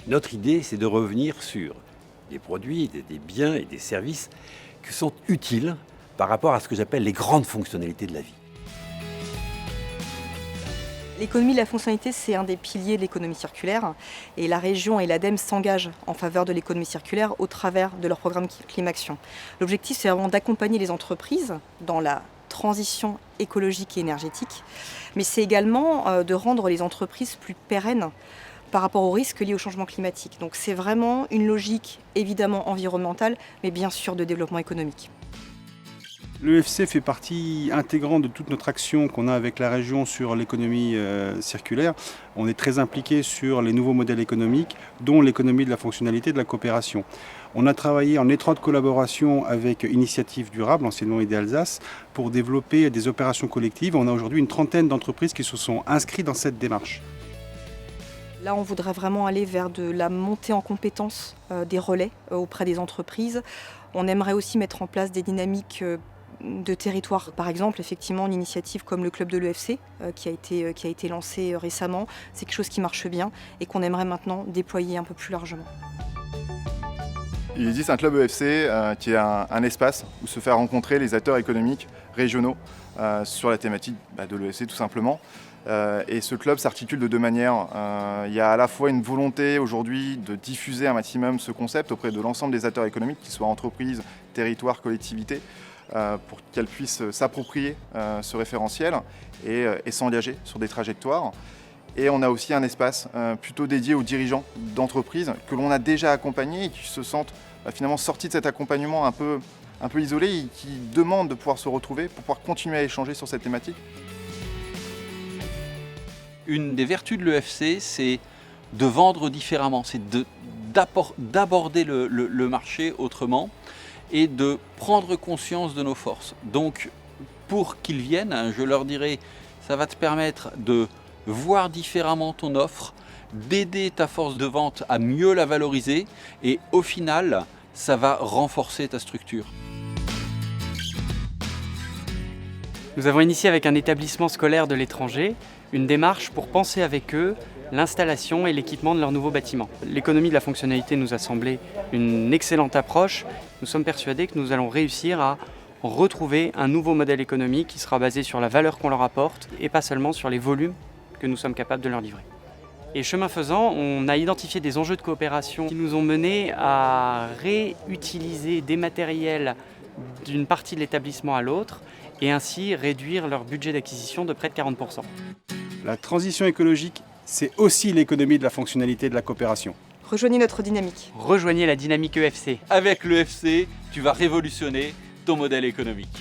Notre idée, c'est de revenir sur des produits, des biens et des services qui sont utiles par rapport à ce que j'appelle les grandes fonctionnalités de la vie. L'économie de la fonctionnalité, c'est un des piliers de l'économie circulaire et la région et l'ADEME s'engagent en faveur de l'économie circulaire au travers de leur programme Climaction. L'objectif, c'est vraiment d'accompagner les entreprises dans la transition écologique et énergétique, mais c'est également de rendre les entreprises plus pérennes par rapport aux risques liés au changement climatique. Donc c'est vraiment une logique évidemment environnementale, mais bien sûr de développement économique. L'EFC fait partie intégrante de toute notre action qu'on a avec la région sur l'économie circulaire. On est très impliqué sur les nouveaux modèles économiques, dont l'économie de la fonctionnalité et de la coopération. On a travaillé en étroite collaboration avec Initiative Durable, anciennement Idée Alsace, pour développer des opérations collectives. On a aujourd'hui une trentaine d'entreprises qui se sont inscrites dans cette démarche. Là, on voudrait vraiment aller vers de la montée en compétences des relais auprès des entreprises. On aimerait aussi mettre en place des dynamiques de territoire. Par exemple, effectivement, une initiative comme le club de l'EFC qui a été lancé récemment, c'est quelque chose qui marche bien et qu'on aimerait maintenant déployer un peu plus largement. Il existe un club EFC qui est un espace où se faire rencontrer les acteurs économiques régionaux sur la thématique de l'EFC tout simplement. Et ce club s'articule de deux manières. Il y a à la fois une volonté aujourd'hui de diffuser un maximum ce concept auprès de l'ensemble des acteurs économiques, qu'ils soient entreprises, territoires, collectivités, pour qu'elles puissent s'approprier ce référentiel et s'engager sur des trajectoires. Et on a aussi un espace plutôt dédié aux dirigeants d'entreprises que l'on a déjà accompagnés et qui se sentent finalement sortis de cet accompagnement un peu isolé et qui demandent de pouvoir se retrouver pour pouvoir continuer à échanger sur cette thématique. Une des vertus de l'EFC, c'est de vendre différemment, c'est d'aborder le marché autrement et de prendre conscience de nos forces. Donc, pour qu'ils viennent, je leur dirais, ça va te permettre de voir différemment ton offre, d'aider ta force de vente à mieux la valoriser et au final, ça va renforcer ta structure. Nous avons initié avec un établissement scolaire de l'étranger une démarche pour penser avec eux l'installation et l'équipement de leur nouveau bâtiment. L'économie de la fonctionnalité nous a semblé une excellente approche. Nous sommes persuadés que nous allons réussir à retrouver un nouveau modèle économique qui sera basé sur la valeur qu'on leur apporte et pas seulement sur les volumes que nous sommes capables de leur livrer. Et chemin faisant, on a identifié des enjeux de coopération qui nous ont menés à réutiliser des matériels d'une partie de l'établissement à l'autre et ainsi réduire leur budget d'acquisition de près de 40%. La transition écologique, c'est aussi l'économie de la fonctionnalité et de la coopération. Rejoignez notre dynamique. Rejoignez la dynamique EFC. Avec l'EFC, tu vas révolutionner ton modèle économique.